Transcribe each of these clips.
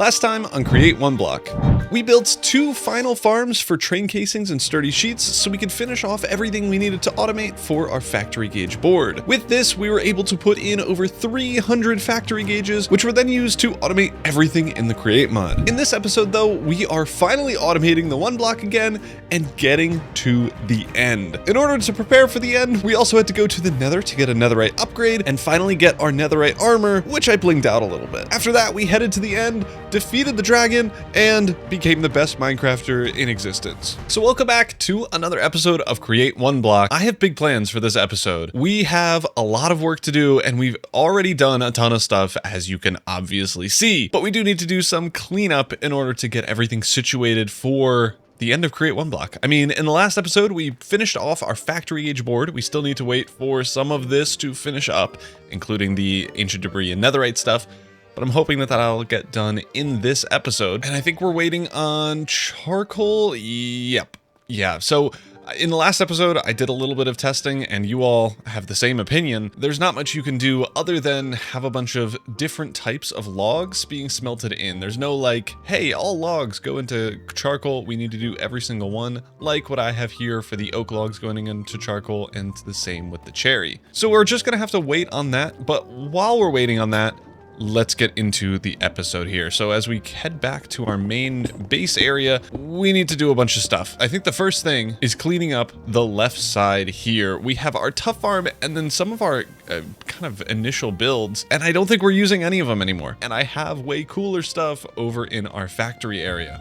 Last time on Create One Block, we built 2 final farms for train casings and sturdy sheets so we could finish off everything we needed to automate for our factory gauge board. With this, we were able to put in over 300 factory gauges, which were then used to automate everything in the Create mod. In this episode though, we are finally automating the one block again and getting to the end. In order to prepare for the end, we also had to go to the Nether to get a netherite upgrade and finally get our netherite armor, which I blinged out a little bit. After that, we headed to the end, defeated the dragon, and became the best Minecrafter in existence. So welcome back to another episode of Create One Block. I have big plans for this episode. We have a lot of work to do, and we've already done a ton of stuff, as you can obviously see. But we do need to do some cleanup in order to get everything situated for the end of Create One Block. I mean, in the last episode, we finished off our factory gauge board. We still need to wait for some of this to finish up, including the ancient debris and netherite stuff. But I'm hoping that that'll get done in this episode. And I think we're waiting on charcoal. Yep. Yeah. So in the last episode, I did a little bit of testing and you all have the same opinion. There's not much you can do other than have a bunch of different types of logs being smelted in. There's no like, hey, all logs go into charcoal. We need to do every single one, like what I have here for the oak logs going into charcoal, and the same with the cherry. So we're just gonna have to wait on that. But while we're waiting on that, let's get into the episode here. So as we head back to our main base area, we need to do a bunch of stuff. I think the first thing is cleaning up the left side here. We have our tough farm and then some of our kind of initial builds, and I don't think we're using any of them anymore. And I have way cooler stuff over in our factory area.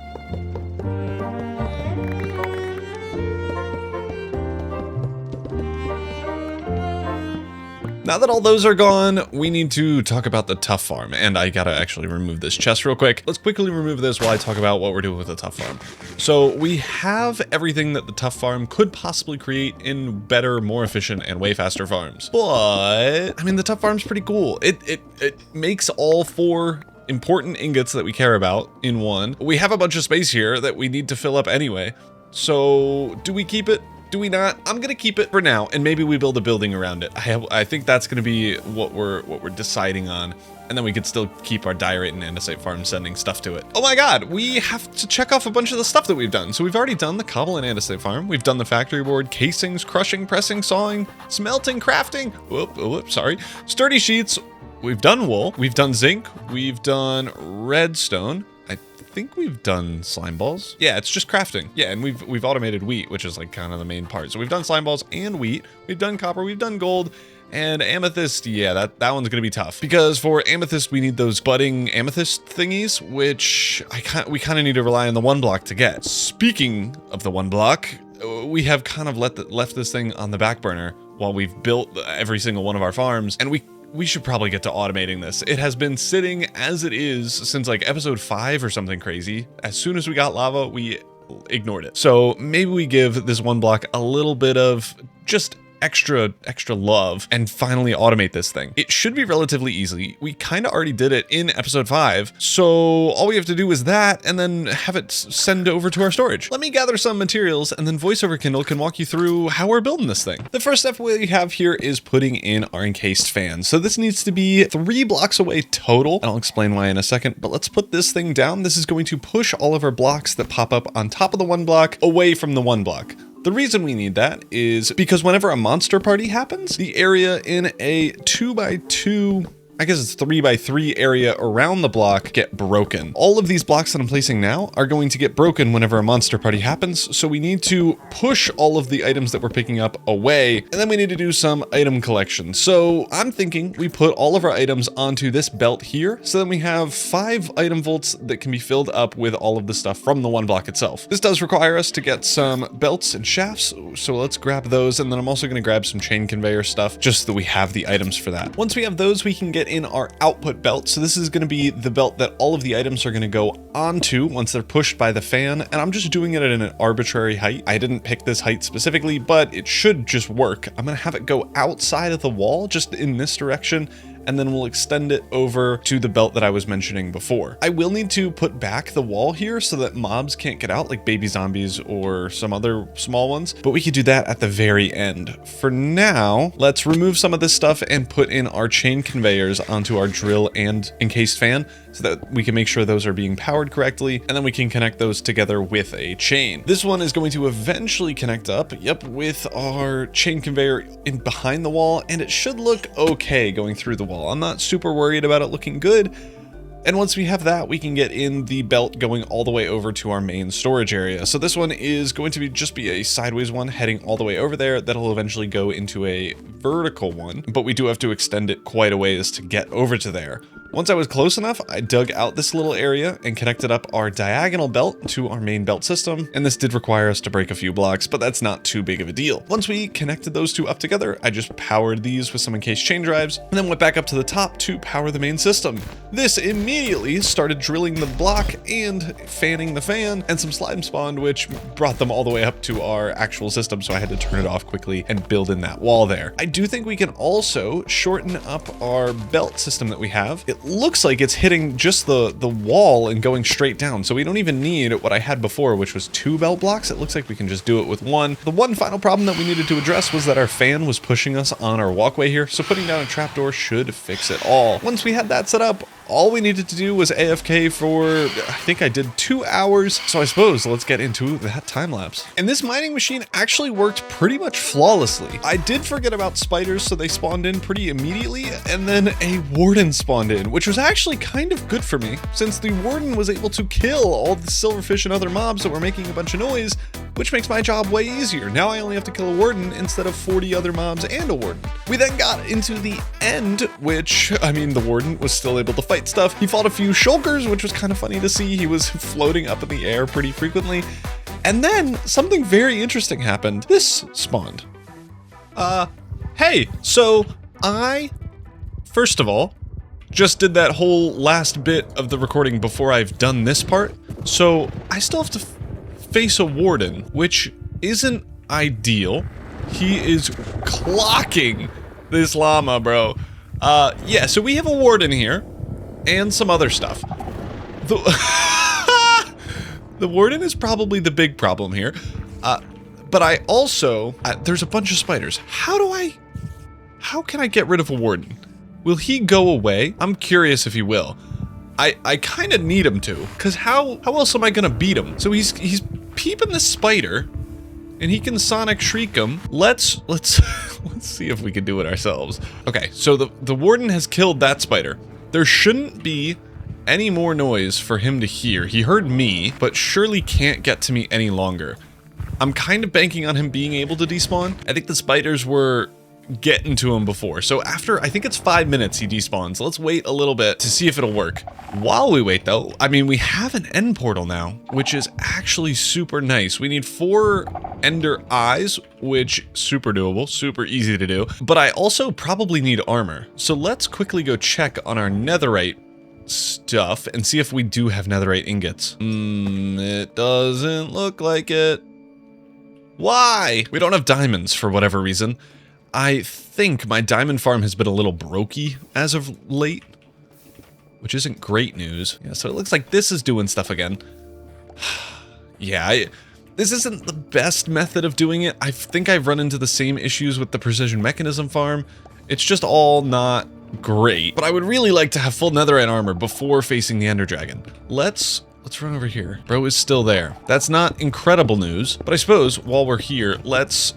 Now that all those are gone, we need to talk about the tough farm, and I gotta actually remove this chest real quick. Let's quickly remove this while I talk about what we're doing with the tough farm. So we have everything that the tough farm could possibly create in better, more efficient, and way faster farms. But I mean, the tough farm's pretty cool. It makes all 4 important ingots that we care about in one. We have a bunch of space here that we need to fill up anyway. So do we keep it? Do we not? I'm gonna keep it for now, and maybe we build a building around it. I think that's gonna be what we're deciding on, and then we could still keep our diorite and andesite farm sending stuff to it. Oh my god, we have to check off a bunch of the stuff that we've done. So we've already done the cobble and andesite farm. We've done the factory board, casings, crushing, pressing, sawing, smelting, crafting. Whoop, sorry. Sturdy sheets. We've done wool. We've done zinc. We've done redstone. I think we've done slime balls. Yeah, it's just crafting. Yeah, and we've automated wheat, which is like kind of the main part. So we've done slime balls and wheat. We've done copper. We've done gold. And amethyst, yeah, that one's gonna be tough, because for amethyst we need those budding amethyst thingies, which we kind of need to rely on the one block to get. Speaking of the one block, we have kind of left this thing on the back burner while we've built every single one of our farms, and we should probably get to automating this. It has been sitting as it is since like episode 5 or something crazy. As soon as we got lava, we ignored it. So maybe we give this one block a little bit of just extra love and finally automate this thing. It should be relatively easy. We kind of already did it in episode 5. So all we have to do is that, and then have it send over to our storage. Let me gather some materials, and then VoiceOver Kindle can walk you through how we're building this thing. The first step we have here is putting in our encased fans. So this needs to be 3 blocks away total, and I'll explain why in a second, but let's put this thing down. This is going to push all of our blocks that pop up on top of the one block away from the one block. The reason we need that is because whenever a monster party happens, the area in a 2x2, I guess it's 3x3 area around the block get broken. All of these blocks that I'm placing now are going to get broken whenever a monster party happens, so we need to push all of the items that we're picking up away, and then we need to do some item collection. So I'm thinking we put all of our items onto this belt here, so then we have 5 item vaults that can be filled up with all of the stuff from the one block itself. This does require us to get some belts and shafts, so let's grab those, and then I'm also going to grab some chain conveyor stuff, just so that we have the items for that. Once we have those, we can get in our output belt. So this is going to be the belt that all of the items are going to go onto once they're pushed by the fan, and I'm just doing it at an arbitrary height. I didn't pick this height specifically, but it should just work. I'm going to have it go outside of the wall, just in this direction, and and then we'll extend it over to the belt that I was mentioning before. I will need to put back the wall here so that mobs can't get out, like baby zombies or some other small ones, but we could do that at the very end. For now, let's remove some of this stuff and put in our chain conveyors onto our drill and encased fan so that we can make sure those are being powered correctly, and then we can connect those together with a chain. This one is going to eventually connect up, with our chain conveyor in behind the wall, and it should look okay going through the wall. I'm not super worried about it looking good. And once we have that, we can get in the belt going all the way over to our main storage area. So this one is going to just be a sideways one heading all the way over there. That'll eventually go into a vertical one, but we do have to extend it quite a ways to get over to there. Once I was close enough, I dug out this little area and connected up our diagonal belt to our main belt system, and this did require us to break a few blocks, but that's not too big of a deal. Once we connected those two up together, I just powered these with some encased chain drives, and then went back up to the top to power the main system. This immediately started drilling the block and fanning the fan, and some slime spawned, which brought them all the way up to our actual system, so I had to turn it off quickly and build in that wall there. I do think we can also shorten up our belt system that we have. It looks like it's hitting just the wall and going straight down, so we don't even need what I had before, which was 2 belt blocks. It looks like we can just do it with 1. The one final problem that we needed to address was that our fan was pushing us on our walkway here, so putting down a trapdoor should fix it all. Once we had that set up, all we needed to do was AFK for, I think I did 2 hours, so I suppose let's get into that time lapse. And this mining machine actually worked pretty much flawlessly. I did forget about spiders, so they spawned in pretty immediately, and then a warden spawned in, which was actually kind of good for me, since the warden was able to kill all the silverfish and other mobs that were making a bunch of noise, which makes my job way easier. Now I only have to kill a warden instead of 40 other mobs and a warden. We then got into the end, which, I mean, the warden was still able to fight stuff. He fought a few shulkers, which was kind of funny to see. He was floating up in the air pretty frequently. And then something very interesting happened. This spawned. Hey, so I, first of all, just did that whole last bit of the recording before I've done this part. So I still have to face a warden, which isn't ideal. He is clocking this llama, bro. Yeah, so we have a warden here and some other stuff. The warden is probably the big problem here. But I also, there's a bunch of spiders. How can I get rid of a warden? Will he go away? I'm curious if he will. I kind of need him to, because how else am I gonna beat him? So he's peeping the spider, and he can sonic shriek him. Let's see if we can do it ourselves. Okay, so the warden has killed that spider. There shouldn't be any more noise for him to hear. He heard me, but surely can't get to me any longer. I'm kind of banking on him being able to despawn. I think the spiders were getting to him before. So after, I think it's 5 minutes he despawns. Let's wait a little bit to see if it'll work. While we wait though, I mean, we have an end portal now, which is actually super nice. We need 4 ender eyes, which super doable, super easy to do. But I also probably need armor. So let's quickly go check on our netherite stuff and see if we do have netherite ingots. It doesn't look like it. Why? We don't have diamonds for whatever reason. I think my diamond farm has been a little brokey as of late, which isn't great news. Yeah, so it looks like this is doing stuff again. Yeah, this isn't the best method of doing it. I think I've run into the same issues with the precision mechanism farm. It's just all not great, but I would really like to have full netherite armor before facing the ender dragon. Let's run over here. Bro is still there. That's not incredible news, but I suppose while we're here, let's...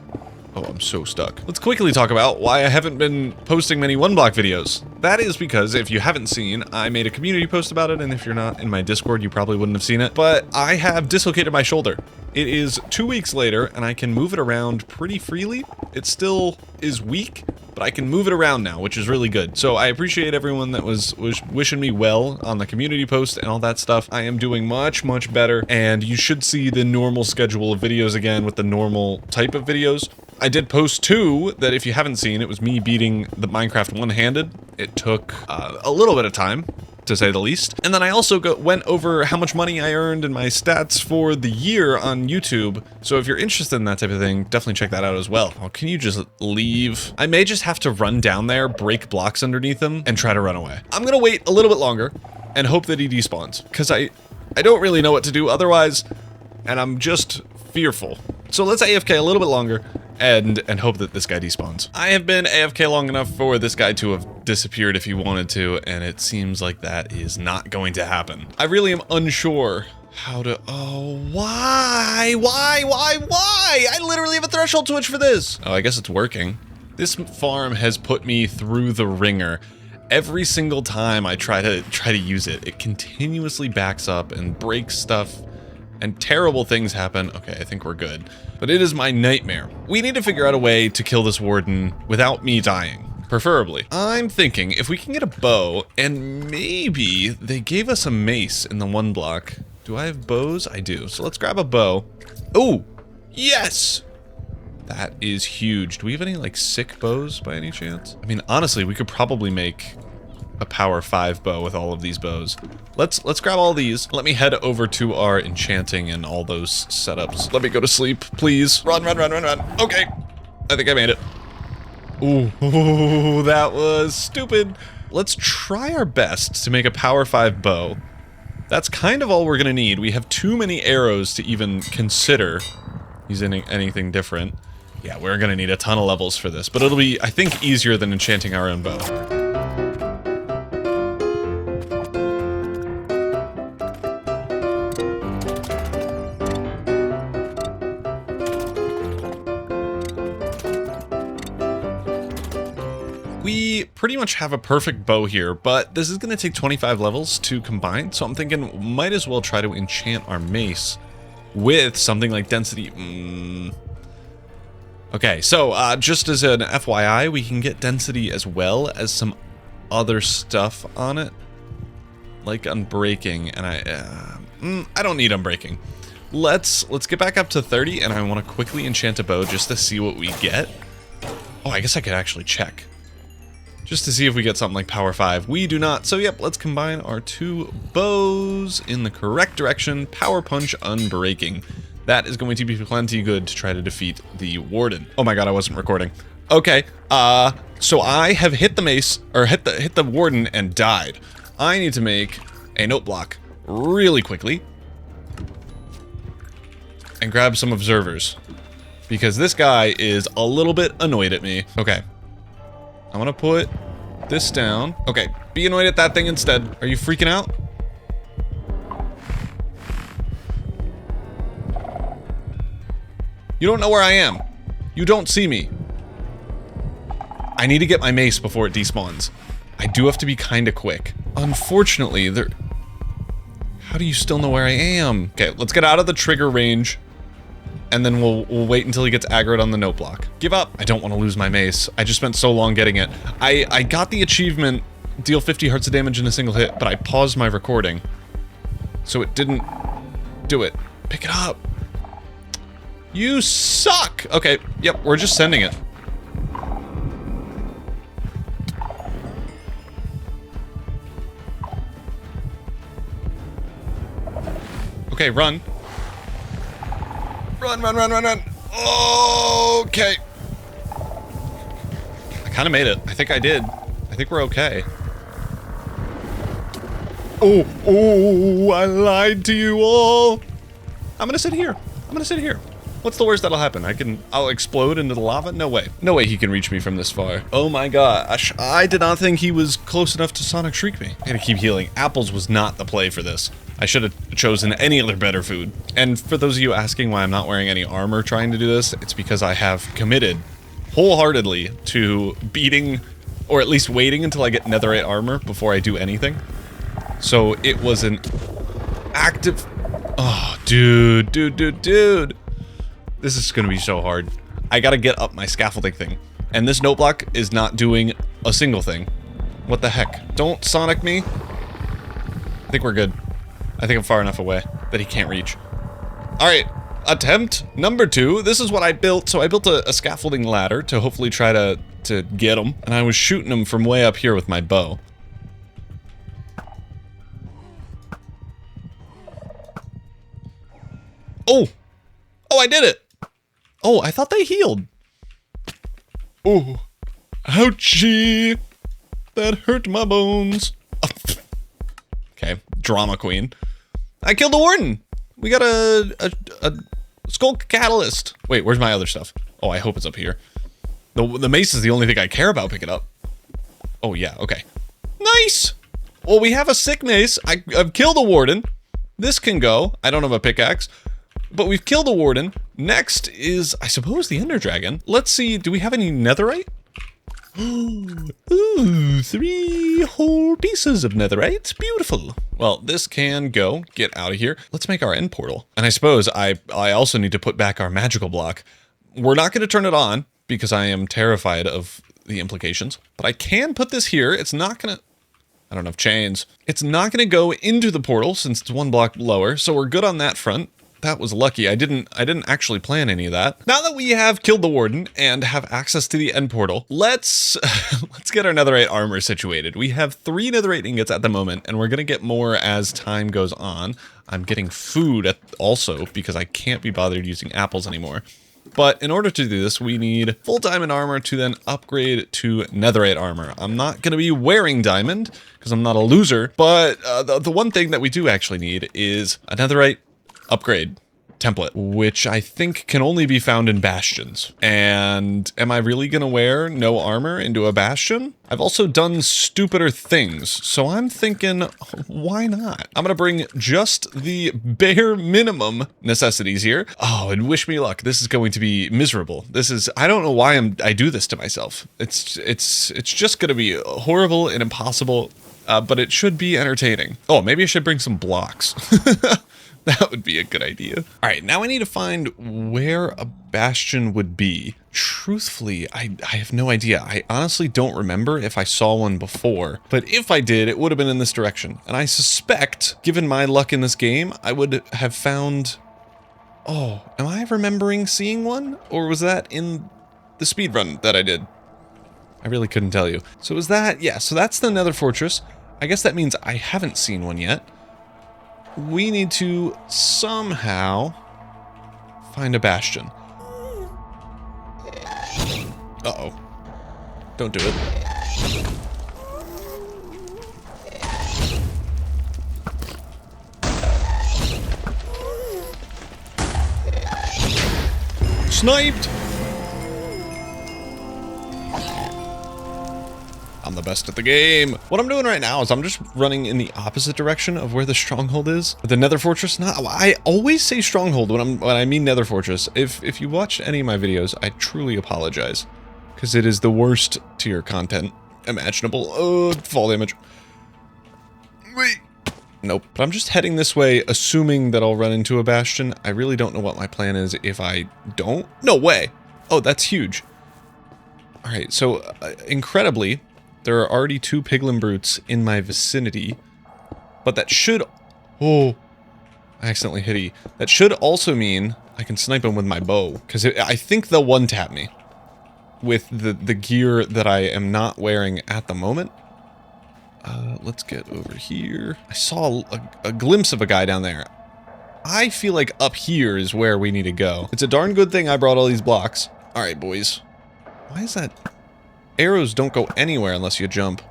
Oh, I'm so stuck. Let's quickly talk about why I haven't been posting many one-block videos. That is because, if you haven't seen, I made a community post about it, and if you're not in my Discord, you probably wouldn't have seen it, but I have dislocated my shoulder. It is 2 weeks later, and I can move it around pretty freely. It still is weak, but I can move it around now, which is really good. So I appreciate everyone that was wishing me well on the community post and all that stuff. I am doing much, much better, and you should see the normal schedule of videos again with the normal type of videos. I did post 2 that if you haven't seen, it was me beating the Minecraft one-handed. It took a little bit of time, to say the least. And then I also went over how much money I earned and my stats for the year on YouTube. So if you're interested in that type of thing, definitely check that out as well. Oh, can you just leave? I may just have to run down there, break blocks underneath him, and try to run away. I'm gonna wait a little bit longer and hope that he despawns, because I don't really know what to do otherwise, and I'm just fearful. So let's AFK a little bit longer and hope that this guy despawns. I have been AFK long enough for this guy to have disappeared if he wanted to, and it seems like that is not going to happen. I really am unsure how to... Oh, why? I literally have a threshold switch for this. Oh, I guess it's working. This farm has put me through the ringer. Every single time I try to use it, it continuously backs up and breaks stuff, and terrible things happen. Okay, I think we're good. But it is my nightmare. We need to figure out a way to kill this warden without me dying, preferably. I'm thinking if we can get a bow, and maybe they gave us a mace in the one block. Do I have bows? I do. So let's grab a bow. Oh, yes! That is huge. Do we have any, like, sick bows by any chance? I mean, honestly, we could probably make a power 5 bow with all of these bows. Let's grab all these. Let me head over to our enchanting and all those setups. Let me go to sleep, please. Run. Okay. I think I made it. Ooh, that was stupid. Let's try our best to make a power 5 bow. That's kind of all we're gonna need. We have too many arrows to even consider using anything different. Yeah, we're gonna need a ton of levels for this, but it'll be, I think, easier than enchanting our own bow. We pretty much have a perfect bow here, but this is going to take 25 levels to combine, so I'm thinking might as well try to enchant our mace with something like density. Okay, so just as an FYI, we can get density as well as some other stuff on it, like unbreaking, and I don't need unbreaking. Let's get back up to 30, and I want to quickly enchant a bow just to see what we get. Oh, I guess I could actually check. Just to see if we get something like power 5. We do not. So yep, let's combine our two bows in the correct direction. Power punch unbreaking. That is going to be plenty good to try to defeat the warden. Oh my god, I wasn't recording. Okay, so I have hit the mace, or hit the warden and died. I need to make a note block really quickly and grab some observers, because this guy is a little bit annoyed at me. Okay. I'm gonna put this down. Okay, be annoyed at that thing instead. Are you freaking out? You don't know where I am. You don't see me. I need to get my mace before it despawns. I do have to be kinda quick. Unfortunately, how do you still know where I am? Okay, let's get out of the trigger range, and then we'll wait until he gets aggroed on the note block. Give up. I don't want to lose my mace. I just spent so long getting it. I got the achievement, deal 50 hearts of damage in a single hit, but I paused my recording, so it didn't do it. Pick it up. You suck! Okay, yep, we're just sending it. Okay, run. Run. Okay. I kind of made it. I think I did. I think we're okay. Oh, I lied to you all. I'm gonna sit here. What's the worst that'll happen? I'll explode into the lava? No way. No way he can reach me from this far. Oh my gosh. I did not think he was close enough to Sonic Shriek me. I gotta keep healing. Apples was not the play for this. I should have chosen any other better food. And for those of you asking why I'm not wearing any armor trying to do this, it's because I have committed wholeheartedly to beating, or at least waiting until I get netherite armor before I do anything. So it was an active... Oh, dude. This is gonna be so hard. I gotta get up my scaffolding thing. And this note block is not doing a single thing. What the heck? Don't Sonic me. I think we're good. I think I'm far enough away that he can't reach. Alright, attempt number 2. This is what I built. So I built a scaffolding ladder to hopefully try to get him. And I was shooting him from way up here with my bow. Oh! Oh, I did it! Oh, I thought they healed. Oh, ouchie! That hurt my bones. Okay, drama queen. I killed the warden! We got a skull catalyst. Wait, where's my other stuff? Oh, I hope it's up here. The mace is the only thing I care about picking up. Oh, yeah, okay. Nice! Well, we have a sick mace. I've killed the warden. This can go. I don't have a pickaxe. But we've killed the warden. Next is, I suppose, the ender dragon. Let's see, do we have any netherite? Ooh, 3 whole pieces of netherite. Beautiful. Well, this can go. Get out of here. Let's make our end portal. And I suppose I also need to put back our magical block. We're not going to turn it on because I am terrified of the implications. But I can put this here. It's not going to... I don't have chains. It's not going to go into the portal since it's 1 block lower. So we're good on that front. That was lucky. I didn't actually plan any of that. Now that we have killed the warden and have access to the end portal, let's get our netherite armor situated. We have 3 netherite ingots at the moment, and we're gonna get more as time goes on. I'm getting food also because I can't be bothered using apples anymore. But in order to do this, we need full diamond armor to then upgrade to netherite armor. I'm not going to be wearing diamond because I'm not a loser, but the one thing that we do actually need is a netherite upgrade template, which I think can only be found in bastions. And am I really gonna wear no armor into a bastion? I've also done stupider things, so I'm thinking, why not? I'm gonna bring just the bare minimum necessities here. Oh, and wish me luck. This is going to be miserable. This is, I don't know why I do this to myself. It's just gonna be horrible and impossible, but it should be entertaining. Oh, maybe I should bring some blocks. That would be a good idea. All right, now I need to find where a bastion would be. Truthfully, I have no idea. I honestly don't remember if I saw one before, but if I did, it would have been in this direction. And I suspect, given my luck in this game, I would have found... Oh, am I remembering seeing one? Or was that in the speedrun that I did? I really couldn't tell you. So was that... Yeah, so that's the Nether Fortress. I guess that means I haven't seen one yet. We need to somehow find a bastion. Uh-oh. Don't do it. Sniped! I'm the best at the game. What I'm doing right now is I'm just running in the opposite direction of where the stronghold is. The Nether Fortress. No, I always say stronghold when I mean Nether Fortress. If you watched any of my videos, I truly apologize because it is the worst tier content imaginable. Oh, fall damage. Wait. Nope. But I'm just heading this way, assuming that I'll run into a bastion. I really don't know what my plan is if I don't. No way. Oh, that's huge. All right. So incredibly, there are already 2 piglin brutes in my vicinity, but that should... Oh, I accidentally hit E. That should also mean I can snipe them with my bow, because I think they'll one-tap me with the gear that I am not wearing at the moment. Let's get over here. I saw a glimpse of a guy down there. I feel like up here is where we need to go. It's a darn good thing I brought all these blocks. All right, boys. Why is that... Arrows don't go anywhere unless you jump.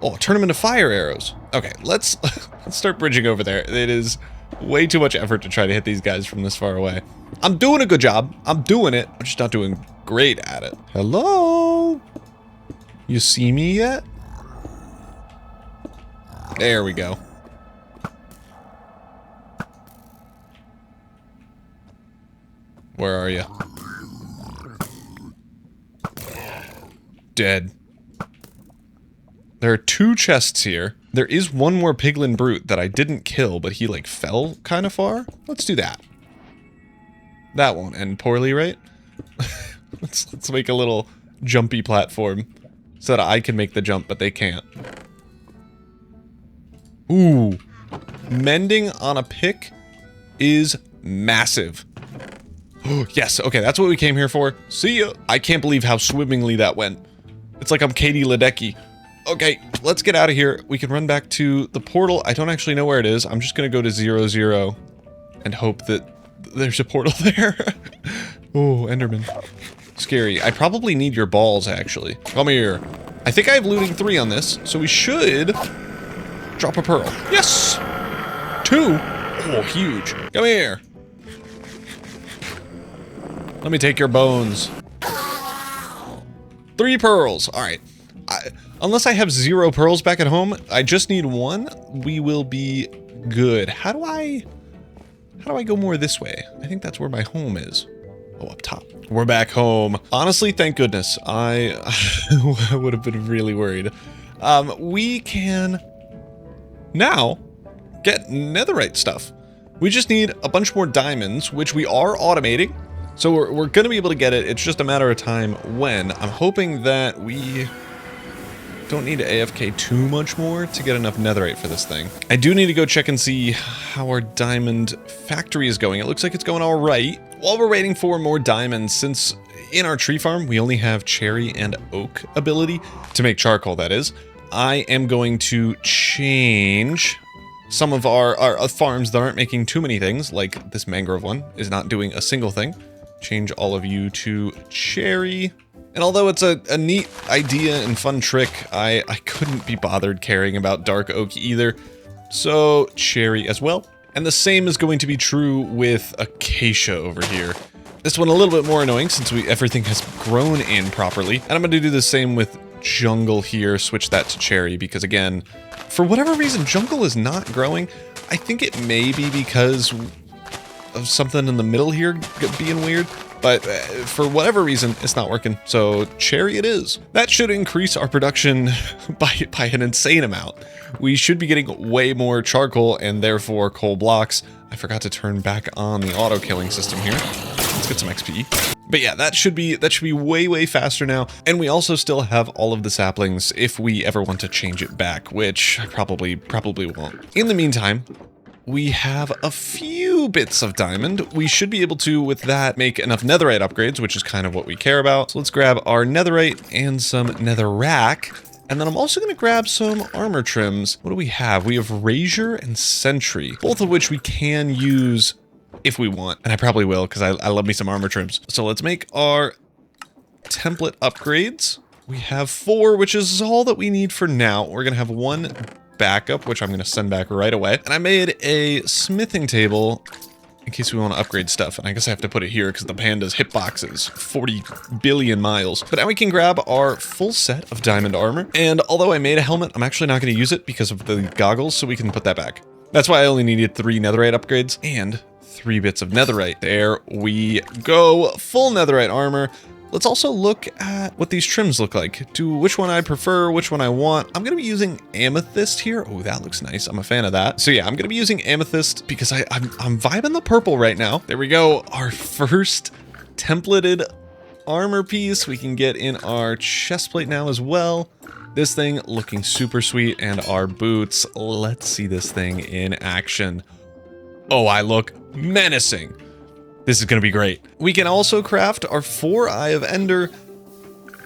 Oh, turn them into fire arrows. Okay, let's start bridging over there. It is way too much effort to try to hit these guys from this far away. I'm doing a good job. I'm doing it. I'm just not doing great at it. Hello? You see me yet? There we go. Where are you? Dead. There are 2 chests here. There is one more piglin brute that I didn't kill, but he like fell kind of far. Let's do that. That won't end poorly, right? let's make a little jumpy platform so that I can make the jump, but they can't. Ooh. Mending on a pick is massive. Oh, yes, okay, that's what we came here for. See ya. I can't believe how swimmingly that went. It's like I'm Katie Ledecky. Okay, let's get out of here. We can run back to the portal. I don't actually know where it is. I'm just gonna go to 0, 0. and hope that there's a portal there. Oh, Enderman. Scary. I probably need your balls, actually. Come here. I think I have looting 3 on this, so we should drop a pearl. Yes! 2? Oh, huge. Come here. Let me take your bones. 3 pearls. All right. Unless I have 0 pearls back at home, I just need 1. We will be good. How do I go more this way? I think that's where my home is. Oh, up top. We're back home. Honestly, thank goodness. I would have been really worried. We can now get netherite stuff. We just need a bunch more diamonds, which we are automating. So we're going to be able to get it. It's just a matter of time when. I'm hoping that we don't need to AFK too much more to get enough netherite for this thing. I do need to go check and see how our diamond factory is going. It looks like it's going all right. While we're waiting for more diamonds, since in our tree farm, we only have cherry and oak ability to make charcoal, that is, I am going to change some of our farms that aren't making too many things, like this mangrove one is not doing a single thing. Change all of you to cherry. And although it's a neat idea and fun trick, I couldn't be bothered caring about dark oak either. So cherry as well. And the same is going to be true with acacia over here. This one a little bit more annoying since everything has grown in properly. And I'm going to do the same with jungle here, switch that to cherry because again, for whatever reason, jungle is not growing. I think it may be because of something in the middle here being weird. But for whatever reason, it's not working. So cherry it is. That should increase our production by an insane amount. We should be getting way more charcoal and therefore coal blocks. I forgot to turn back on the auto killing system here. Let's get some XP. But yeah, that should be way faster now. And we also still have all of the saplings if we ever want to change it back, which I probably won't. In the meantime, we have a few bits of diamond. We should be able to, with that, make enough netherite upgrades, which is kind of what we care about. So let's grab our netherite and some netherrack. And then I'm also going to grab some armor trims. What do we have? We have Razor and Sentry, both of which we can use if we want. And I probably will, because I love me some armor trims. So let's make our template upgrades. We have 4, which is all that we need for now. We're going to have 1 backup, which I'm going to send back right away. And I made a smithing table in case we want to upgrade stuff. And I guess I have to put it here because the panda's hitbox is 40 billion miles. But now we can grab our full set of diamond armor. And although I made a helmet, I'm actually not going to use it because of the goggles, so we can put that back. That's why I only needed 3 netherite upgrades and 3 bits of netherite. There we go. Full netherite armor. Let's also look at what these trims look like. Which one I prefer, which one I want. I'm going to be using amethyst here. Oh, that looks nice. I'm a fan of that. So yeah, I'm going to be using amethyst because I'm vibing the purple right now. There we go. Our first templated armor piece we can get in our chest plate now as well. This thing looking super sweet, and our boots. Let's see this thing in action. Oh, I look menacing. This is going to be great. We can also craft our 4 Eye of Ender.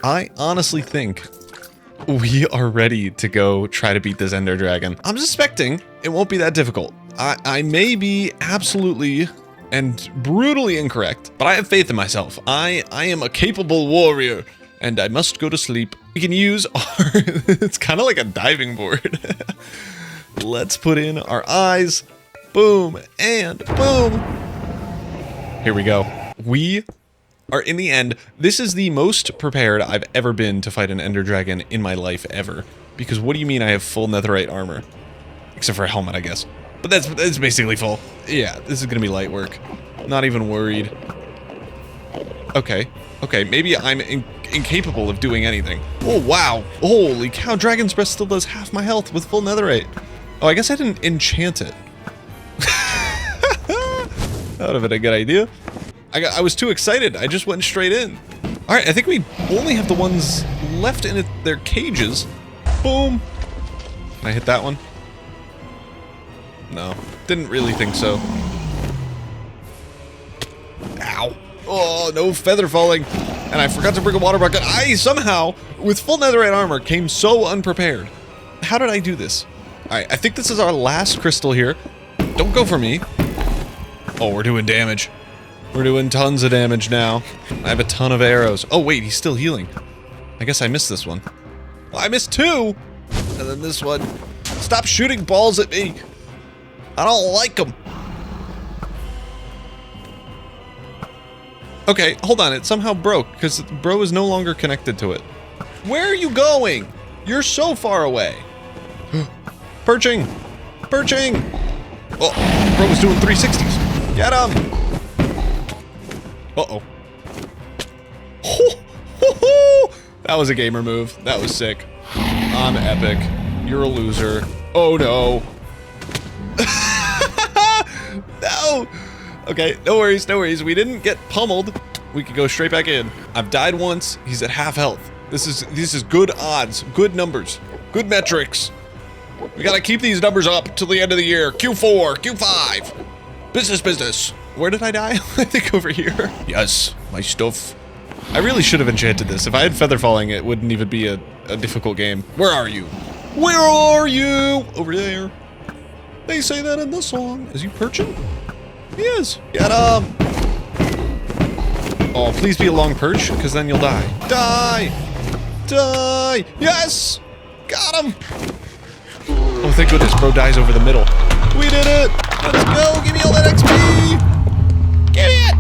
I honestly think we are ready to go try to beat this Ender Dragon. I'm suspecting it won't be that difficult. I may be absolutely and brutally incorrect, but I have faith in myself. I am a capable warrior, and I must go to sleep. We can use our... it's kind of like a diving board. Let's put in our eyes. Boom and boom. Here we go. We are in the end. This is the most prepared I've ever been to fight an Ender Dragon in my life ever. Because what do you mean I have full netherite armor? Except for a helmet, I guess. But that's basically full. Yeah, this is gonna be light work. Not even worried. Okay. Okay, maybe I'm incapable of doing anything. Oh, wow. Holy cow, Dragon's Breath still does half my health with full netherite. Oh, I guess I didn't enchant it. That would have been a good idea. I was too excited. I just went straight in. All right, I think we only have the ones left in their cages. Boom. Can I hit that one? No, didn't really think so. Ow. Oh, no feather falling. And I forgot to bring a water bucket. I somehow, with full netherite armor, came so unprepared. How did I do this? All right, I think this is our last crystal here. Don't go for me. Oh, we're doing damage. We're doing tons of damage now. I have a ton of arrows. Oh, wait, he's still healing. I guess I missed this one. Well, I missed 2! And then this one. Stop shooting balls at me! I don't like them. Okay, hold on. It somehow broke, because bro is no longer connected to it. Where are you going? You're so far away. Perching! Perching! Oh, bro was doing 360s. Get him! Uh-oh. That was a gamer move. That was sick. I'm epic. You're a loser. Oh no. No! Okay, no worries, no worries. We didn't get pummeled. We could go straight back in. I've died once. He's at half health. This is good odds, good numbers, good metrics. We gotta keep these numbers up till the end of the year. Q4, Q5. Business. Where did I die? I think over here. Yes, my stuff. I really should have enchanted this. If I had feather falling, it wouldn't even be a difficult game. Where are you? Where are you? Over there. They say that in the song. Is he perching? He is. Get him. Oh, please be a long perch, because then you'll die. Die! Yes! Got him! Oh, thank goodness, bro dies over the middle. We did it! Let's go! Give me all that XP! Give me it!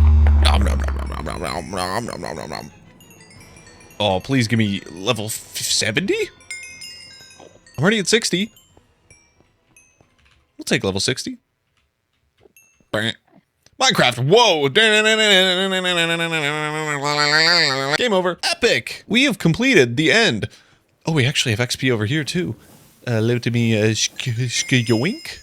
Oh, please give me level 70? I'm already at 60. We'll take level 60. Minecraft, whoa! Game over. Epic! We have completed the end. Oh, we actually have XP over here, too. Let me, yoink.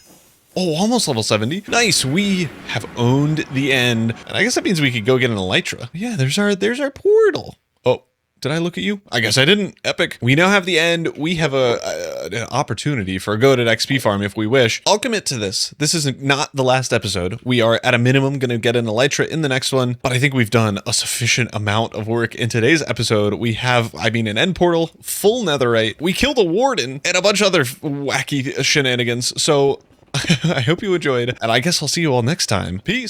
Oh, almost level 70. Nice, we have owned the end. And I guess that means we could go get an elytra. Yeah, there's our portal. Oh, did I look at you? I guess I didn't. Epic. We now have the end. We have an opportunity for a goated XP farm if we wish. I'll commit to this. This is not the last episode. We are at a minimum going to get an elytra in the next one, but I think we've done a sufficient amount of work in today's episode. We have, an end portal, full netherite. We killed a warden and a bunch of other wacky shenanigans. So I hope you enjoyed, and I guess I'll see you all next time. Peace.